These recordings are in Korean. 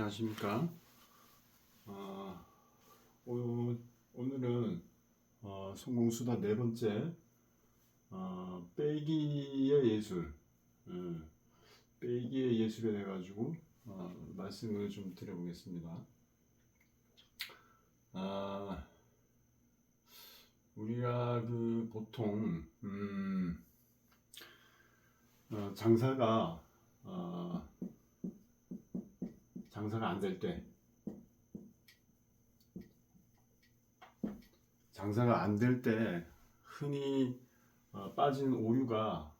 안녕하십니까. 오늘은 성공수다 네 번째 빼기의 예술, 빼기의 예술에 대해 가지고 말씀을 좀 드려보겠습니다. 우리가 그 보통 장사가 안 될 때, 장사가 안 될 때 흔히 빠지는 오류가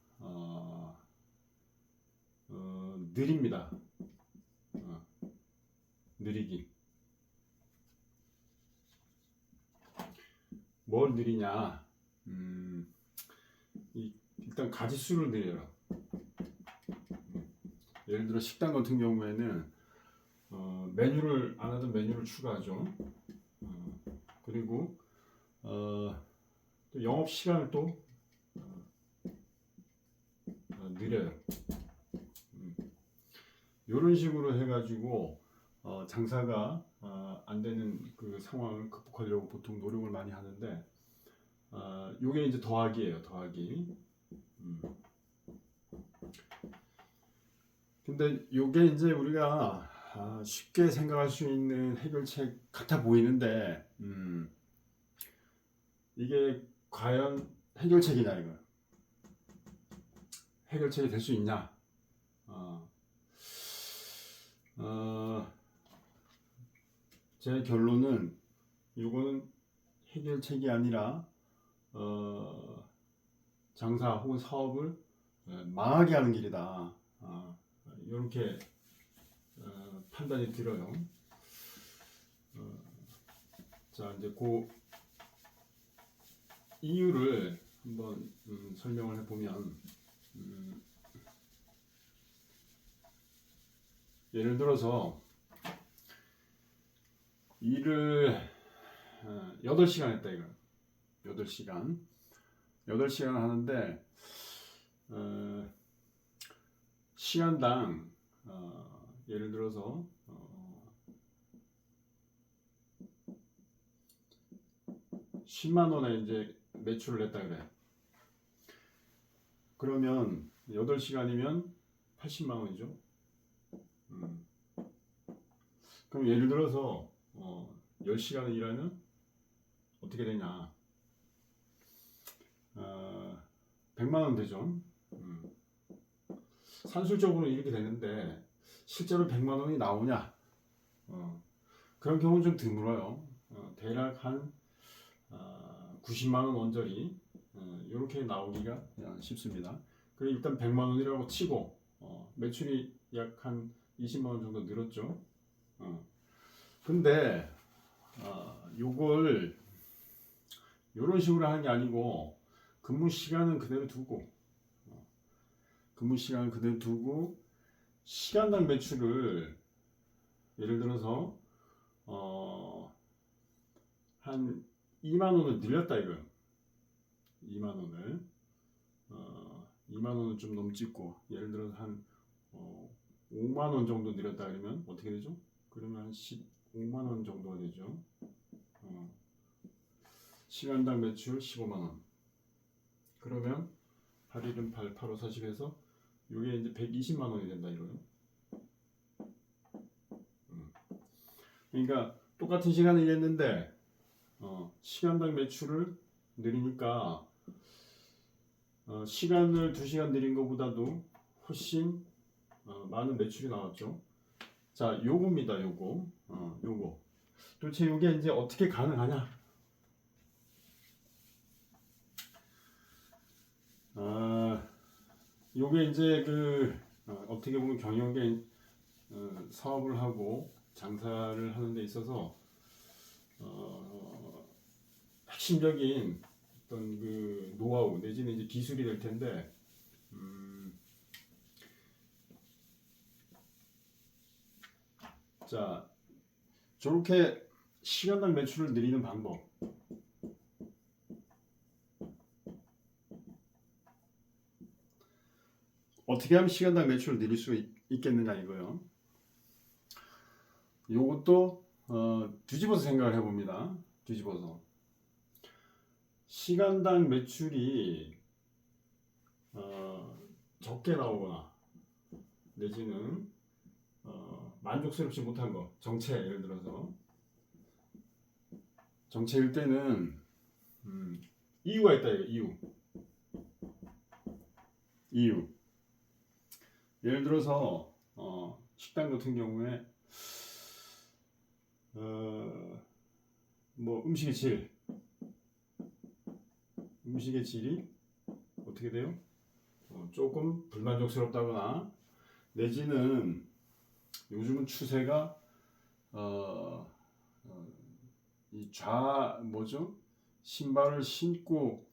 느립니다. 느리기. 뭘 느리냐? 일단 가짓수를 늘려요. 예를 들어 식당 같은 경우에는 메뉴를 안 하던 메뉴를 추가하죠. 그리고 또 영업 시간을 또 느려요. 이런 식으로 해가지고 장사가 안 되는 그 상황을 극복하려고 보통 노력을 많이 하는데, 요게 이제 더하기예요. 더하기. 근데 요게 이제 우리가 쉽게 생각할 수 있는 해결책 같아 보이는데, 이게 과연 해결책이냐, 이거. 해결책이 될 수 있냐? 제 결론은 이거는 해결책이 아니라 장사 혹은 사업을 망하게 하는 길이다. 이렇게 판단이 들어요. 자, 이제 그 이유를 한번 설명을 해보면, 예를 들어서 일을 8시간 했다 이거. 8시간 하는데 시간당 예를 들어서 10만 원에 이제 매출을 냈다 그래. 그러면 8시간이면 80만 원이죠. 그럼 예를 들어서 10시간을 일하면 어떻게 되냐? 100만 원 되죠. 산술적으로 이렇게 되는데 실제로 100만 원이 나오냐? 그런 경우는 좀 드물어요. 대략 한 90만 원 원저리 이렇게 나오기가 쉽습니다. 그리고 일단 100만 원이라고 치고 매출이 약 한 20만 원 정도 늘었죠. 근데 요걸 요런 식으로 하는 게 아니고 근무 시간은 그대로 두고 시간당 매출을 예를 들어서 한 2만 원을 늘렸다 이거요. 2만 원을 2만 원은 좀 넘찍고 예를 들어서 한 5만 원 정도 늘렸다 그러면 어떻게 되죠? 그러면 한 15만 원 정도가 되죠. 시간당 매출 15만 원. 그러면 8일은 8, 8호 40에서 이게 이제 120만 원이 된다 이거요. 그러니까 똑같은 시간을 일했는데 시간당 매출을 늘리니까 시간을 2시간 늘린 것보다도 훨씬 많은 매출이 나왔죠. 자, 요겁니다. 요거. 도대체 요게 이제 어떻게 가능하냐? 요게 이제 그 어떻게 보면 경영계 사업을 하고 장사를 하는 데 있어서 핵심적인 어떤 그 노하우 내지는 이제 기술이 될 텐데, 자, 저렇게 시간당 매출을 늘리는 방법. 어떻게 하면 시간당 매출을 늘릴 수 있겠느냐 이거요. 요것도 뒤집어서 생각을 해봅니다. 뒤집어서 시간당 매출이 적게 나오거나 내지는 만족스럽지 못한 거, 정체, 예를 들어서 정체일 때는 이유가 있다. 이유. 예를 들어서 식당 같은 경우에 뭐 음식의 질이 어떻게 돼요? 조금 불만족스럽다거나 내지는 요즘은 추세가 뭐죠? 신발을 신고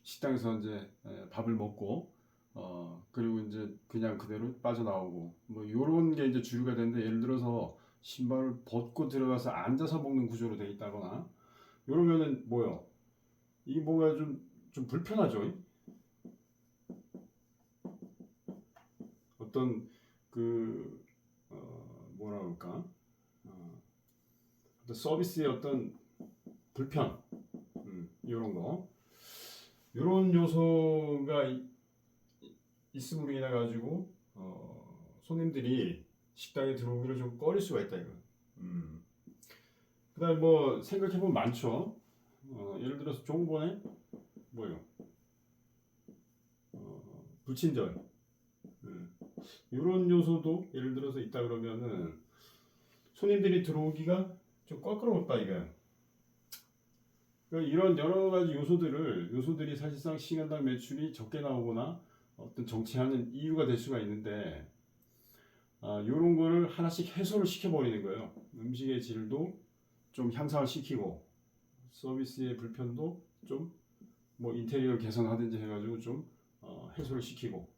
식당에서 이제 밥을 먹고 그리고 이제 그냥 그대로 빠져나오고 뭐 요런 게 이제 주류가 되는데, 예를 들어서 신발을 벗고 들어가서 앉아서 먹는 구조로 돼 있다거나 요러면은 뭐요? 이게 뭔가 좀 불편하죠. 어떤 그 뭐라 그럴까? 어떤 서비스의 어떤 불편, 이런 거, 이런 요소가 있음으로 인해 가지고 손님들이 식당에 들어오기를 좀 꺼릴 수가 있다 이거. 그다음 뭐 생각해 보면 많죠. 예를 들어서 종번에 뭐요? 불친절, 이런 요소도 예를 들어서 있다 그러면은 손님들이 들어오기가 좀 껄끄러웠다 이거야. 그러니까 이런 여러 가지 요소들이 사실상 시간당 매출이 적게 나오거나 어떤 정체하는 이유가 될 수가 있는데, 이런 거를 하나씩 해소를 시켜버리는 거예요. 음식의 질도 좀 향상을 시키고 서비스의 불편도 좀 뭐 인테리어 개선하든지 해가지고 좀 해소를 시키고,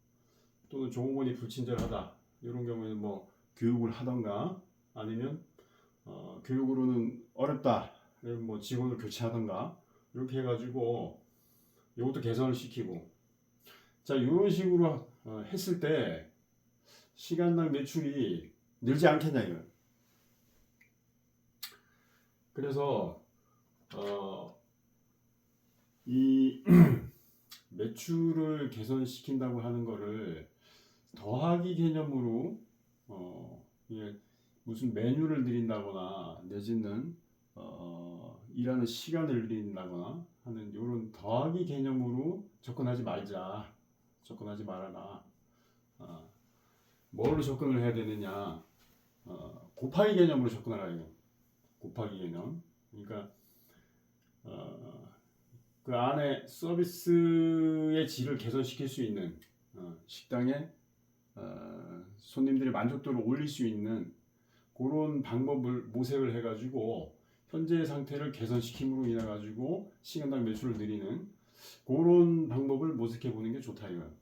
또는 종업원이 불친절하다 이런 경우에는 뭐 교육을 하던가 아니면 교육으로는 어렵다 뭐 직원을 교체하던가 이렇게 해가지고 이것도 개선을 시키고, 자 이런 식으로 했을 때 시간당 매출이 늘지 않겠냐 이거. 그래서 이 매출을 개선시킨다고 하는 거를 더하기 개념으로 이게 무슨 메뉴를 늘린다거나 내지는 일하는 시간을 늘린다거나 하는 이런 더하기 개념으로 접근하지 말아라. 뭘로 접근을 해야 되느냐? 곱하기 개념으로 접근하라 이거. 곱하기 개념. 그러니까 그 안에 서비스의 질을 개선시킬 수 있는, 식당의 손님들의 만족도를 올릴 수 있는 그런 방법을 모색을 해가지고 현재의 상태를 개선시킴으로 인해 가지고 시간당 매출을 늘리는 그런 방법을 모색해 보는 게 좋다 이거예요.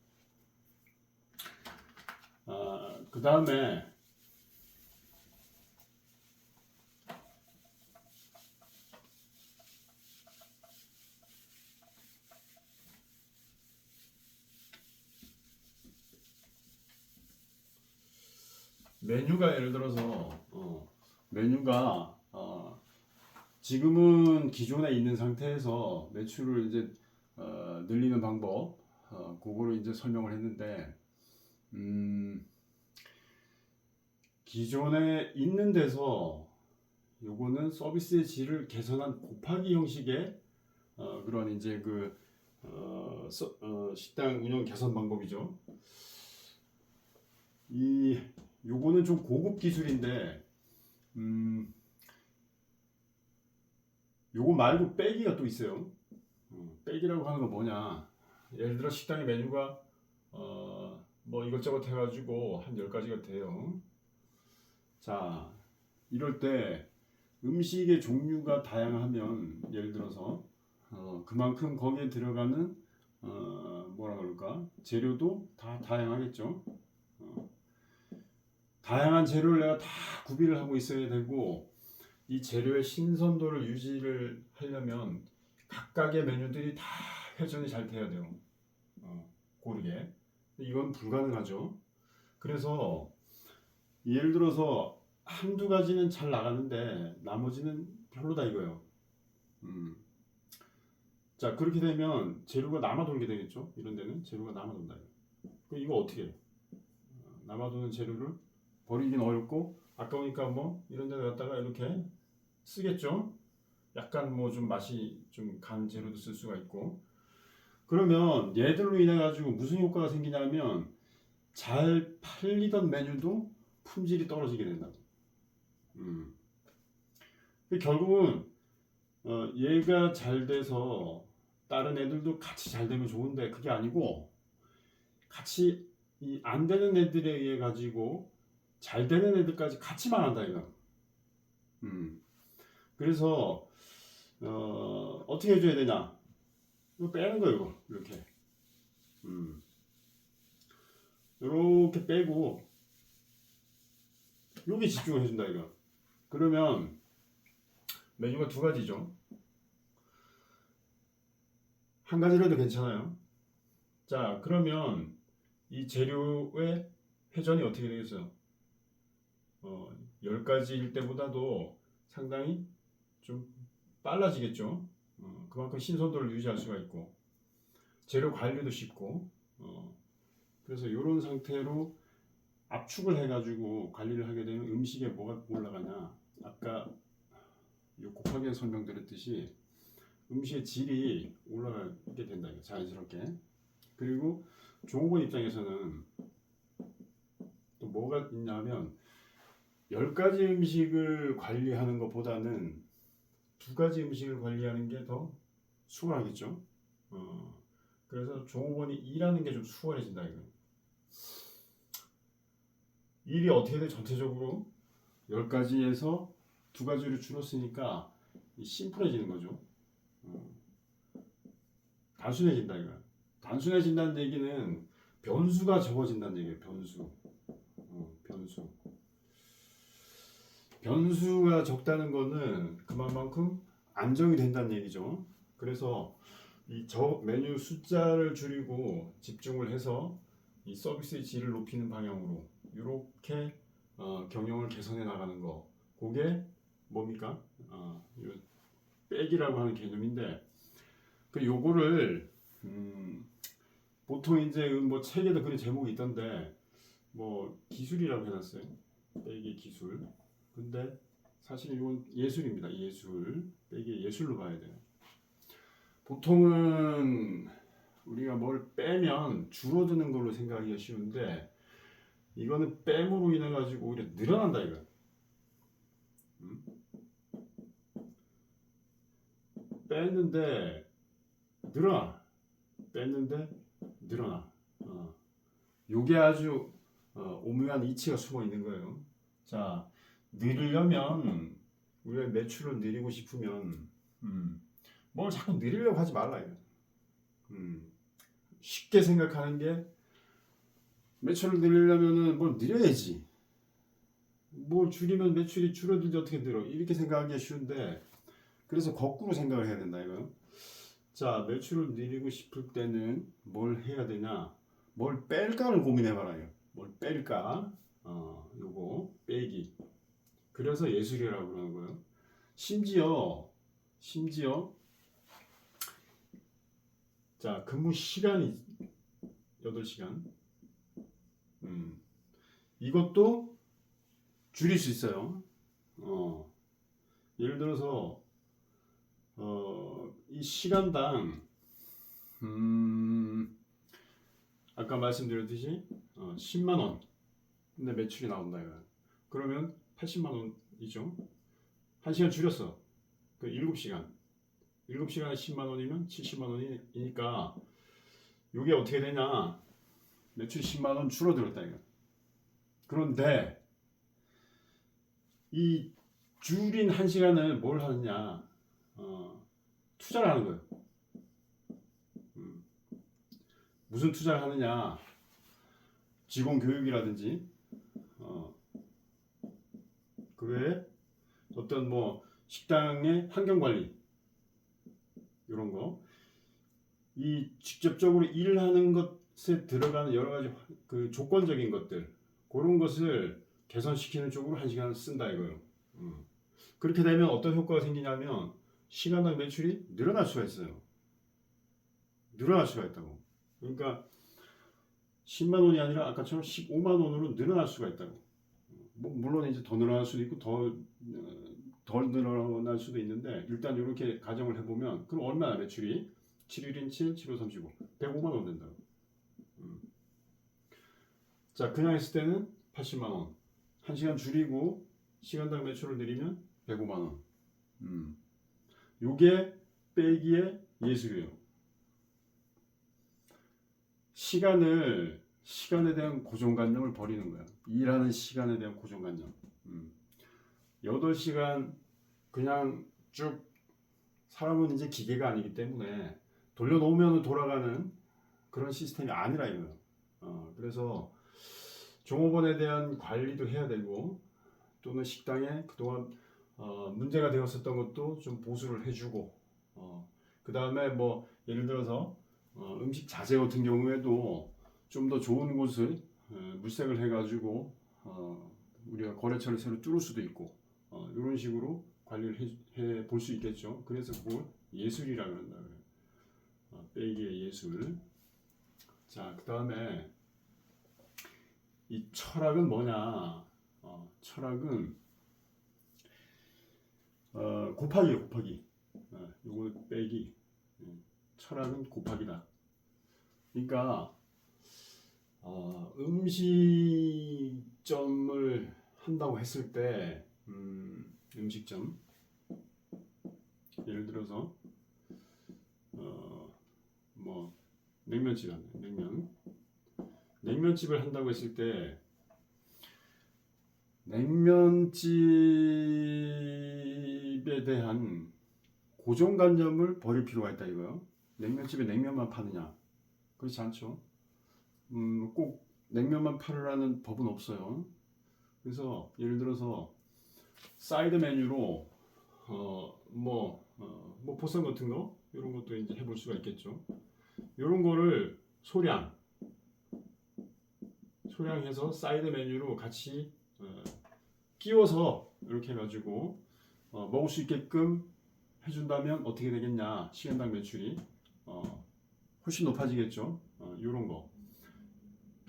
그 다음에 메뉴가 예를 들어서 메뉴가 지금은 기존에 있는 상태에서 매출을 이제 늘리는 방법, 그거를 이제 설명을 했는데, 기존에 있는 데서 요거는 서비스의 질을 개선한 곱하기 형식의 그런 이제 식당 운영 개선 방법이죠. 요거는 좀 고급 기술인데, 요거 말고 빼기가 또 있어요. 빼기라고 하는 건 뭐냐? 예를 들어 식당의 메뉴가 뭐 이것저것 해가지고 한 10가지가 돼요. 자, 이럴 때 음식의 종류가 다양하면 예를 들어서 그만큼 거기에 들어가는 뭐라 그럴까? 재료도 다 다양하겠죠. 다양한 재료를 내가 다 구비를 하고 있어야 되고, 이 재료의 신선도를 유지를 하려면 각각의 메뉴들이 다 회전이 잘 돼야 돼요. 고르게. 이건 불가능하죠. 그래서 예를 들어서 한두 가지는 잘 나가는데 나머지는 별로다 이거예요. 음. 자, 그렇게 되면 재료가 남아 돌게 되겠죠. 이런 데는 재료가 남아 돈다. 그럼 이거 어떻게 해? 남아 도는 재료를 버리긴 어렵고 아까우니까 뭐 이런 데 갖다가 이렇게 쓰겠죠. 약간 뭐 좀 맛이 좀 간 재료도 쓸 수가 있고. 그러면 얘들로 인해 가지고 무슨 효과가 생기냐면 잘 팔리던 메뉴도 품질이 떨어지게 된다고. 음. 결국은 얘가 잘 돼서 다른 애들도 같이 잘 되면 좋은데 그게 아니고 같이 이 안 되는 애들에 의해 가지고 잘 되는 애들까지 같이 망한다 이거. 그래서 어떻게 해줘야 되냐? 이거 빼는 거예요. 이거. 이렇게. 이렇게 빼고 여기 집중을 해준다 이거. 그러면 메뉴가 두 가지죠. 한 가지라도 괜찮아요. 자, 그러면 이 재료의 회전이 어떻게 되겠어요? 10가지일 때보다도 상당히 좀 빨라지겠죠. 그만큼 신선도를 유지할 수가 있고 재료 관리도 쉽고 그래서 이런 상태로 압축을 해가지고 관리를 하게 되면 음식에 뭐가 올라가냐, 아까 요 곱하기 설명드렸듯이 음식의 질이 올라가게 된다 자연스럽게. 그리고 종업원 입장에서는 또 뭐가 있냐면 10가지 음식을 관리하는 것보다는 2가지 음식을 관리하는 게 더 수월하겠죠. 그래서 종업원이 일하는 게 좀 수월해진다 이거. 일이 어떻게 돼? 전체적으로 10가지에서 2가지로 줄었으니까 심플해지는 거죠. 단순해진다 이거. 단순해진다는 얘기는 변수가 적어진다는 얘기예요. 변수. 변수가 적다는 거는 그만큼 안정이 된다는 얘기죠. 그래서 이 메뉴 숫자를 줄이고 집중을 해서 이 서비스의 질을 높이는 방향으로 이렇게 경영을 개선해 나가는 거, 그게 뭡니까? 백이라고 하는 개념인데 요거를 보통 이제 뭐 책에도 그런 제목이 있던데 뭐 기술이라고 해놨어요. 백의 기술. 근데 사실 이건 예술입니다. 예술. 백의 예술로 봐야 돼요. 보통은 우리가 뭘 빼면 줄어드는 걸로 생각하기가 쉬운데 이거는 뺨으로 인해 가지고 오히려 늘어난다 이거. 뺐는데 늘어나. 뺐는데 늘어나. 요게 아주 오묘한 이치가 숨어 있는 거예요. 자, 늘리려면 우리가 매출을 늘리고 싶으면 뭘 자꾸 늘리려고 하지 말라 이거. 쉽게 생각하는 게 매출을 늘리려면은 뭘 늘려야지. 뭘 줄이면 매출이 줄어들지 어떻게 늘어? 이렇게 생각하기가 쉬운데 그래서 거꾸로 생각을 해야 된다 이거. 자, 매출을 늘리고 싶을 때는 뭘 해야 되냐? 뭘 뺄까를 고민해봐라요. 뭘 뺄까? 요거 빼기. 그래서 예술이라고 그러는 거예요. 심지어 자, 근무 시간이 8시간. 이것도 줄일 수 있어요. 예를 들어서 이 시간당 아까 말씀드렸듯이 10만 원 근데 매출이 나온다 이거. 그러면 80만 원이죠. 1시간 줄였어. 그 7시간 7시간에 10만 원이면 70만 원이니까 이게 어떻게 되냐, 매출이 10만 원 줄어들었다 이거. 그런데 이 줄인 1시간을 뭘 하느냐, 투자를 하는 거예요. 무슨 투자를 하느냐, 직원 교육이라든지 그 외에 어떤 뭐 식당의 환경 관리 이런 거, 이 직접적으로 일하는 것에 들어가는 여러 가지 그 조건적인 것들, 그런 것을 개선시키는 쪽으로 1시간을 쓴다 이거예요. 그렇게 되면 어떤 효과가 생기냐면 시간당 매출이 늘어날 수가 있어요. 늘어날 수가 있다고. 그러니까 10만 원이 아니라 아까처럼 15만 원으로 늘어날 수가 있다고. 뭐 물론 이제 더 늘어날 수도 있고 덜 늘어날 수도 있는데 일단 이렇게 가정을 해보면 그럼 얼마나 매출이 7일인 7, 7, 5, 35 105만 원 된다고. 자 그냥 했을 때는 80만 원 1시간 줄이고 시간당 매출을 늘리면 105만 원. 요게 빼기의 예술이에요. 시간에 대한 고정관념을 버리는 거야. 일하는 시간에 대한 고정관념. 8시간 그냥 쭉 사람은 이제 기계가 아니기 때문에 돌려놓으면 돌아가는 그런 시스템이 아니라 이거예요. 그래서 종업원에 대한 관리도 해야 되고 또는 식당에 그동안 문제가 되었었던 것도 좀 보수를 해주고 그 다음에 뭐 예를 들어서 음식 자재 같은 경우에도 좀 더 좋은 곳을 물색을 해가지고 우리가 거래처를 새로 뚫을 수도 있고 이런 식으로 관리를 해 볼 수 있겠죠. 그래서 그걸 예술이라 그런다 그래요. 빼기의 예술. 자, 그 다음에 이 철학은 뭐냐? 철학은 곱하기예요, 곱하기. 요거 빼기. 철학은 곱하기다. 그러니까 음식점을 한다고 했을 때 음식점 예를 들어서 뭐 냉면집 하네. 냉면집을 한다고 했을 때 냉면집에 대한 고정관념을 버릴 필요가 있다 이거요. 냉면집에 냉면만 파느냐? 그렇지 않죠. 꼭 냉면만 팔으라는 법은 없어요. 그래서 예를 들어서 사이드 메뉴로 뭐 보쌈 같은 거 이런 것도 이제 해볼 수가 있겠죠. 이런 거를 소량해서 사이드 메뉴로 같이 끼워서 이렇게 해가지고 먹을 수 있게끔 해준다면 어떻게 되겠냐? 시간당 매출이 훨씬 높아지겠죠. 이런 거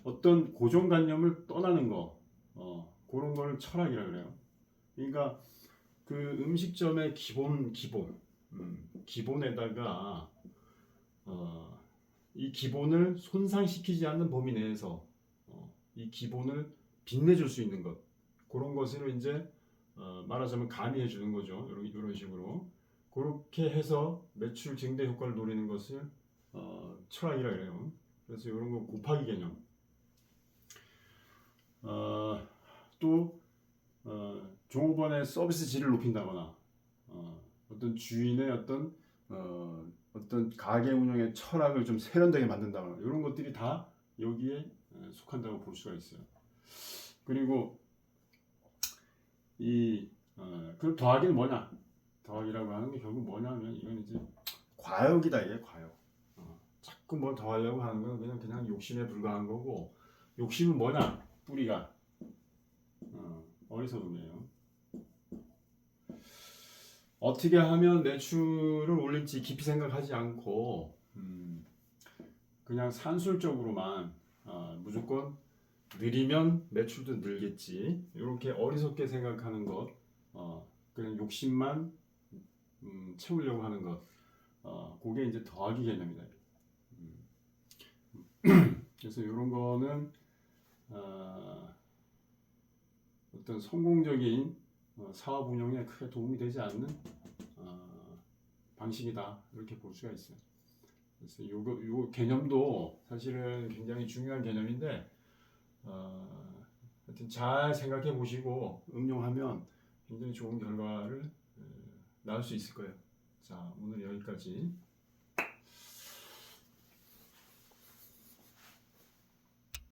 어떤 고정관념을 떠나는 거 그런 걸 철학이라 그래요. 그러니까 그 음식점의 기본에다가 이 기본을 손상시키지 않는 범위 내에서 이 기본을 빛내줄 수 있는 것 그런 것으로 이제 말하자면 가미해 주는 거죠. 이런 식으로 그렇게 해서 매출 증대 효과를 노리는 것을 철학이라 그래요. 그래서 이런 거 곱하기 개념. 또 종업원의 서비스 질을 높인다거나 어떤 주인의 어떤 가게 운영의 철학을 좀 세련되게 만든다거나 이런 것들이 다 여기에 속한다고 볼 수가 있어요. 그리고 그 더하기는 뭐냐? 더하기라고 하는 게 결국 뭐냐면 이건 이제 과욕이다 이게 과욕. 자꾸 뭘 더하려고 하는 건 그냥 욕심에 불과한 거고 욕심은 뭐냐? 뿌리가 어리석음이에요. 어떻게 하면 매출을 올릴지 깊이 생각하지 않고 그냥 산술적으로만 무조건 느리면 매출도 늘겠지 이렇게 어리석게 생각하는 것 그냥 욕심만 채우려고 하는 것 그게 이제 더하기 개념이다. 그래서 이런 거는 어떤 성공적인 사업 운영에 크게 도움이 되지 않는 방식이다 이렇게 볼 수가 있어요. 그래서 요 개념도 사실은 굉장히 중요한 개념인데 하여튼 잘 생각해 보시고 응용하면 굉장히 좋은 결과를 낳을 수 있을 거예요. 자, 오늘 여기까지.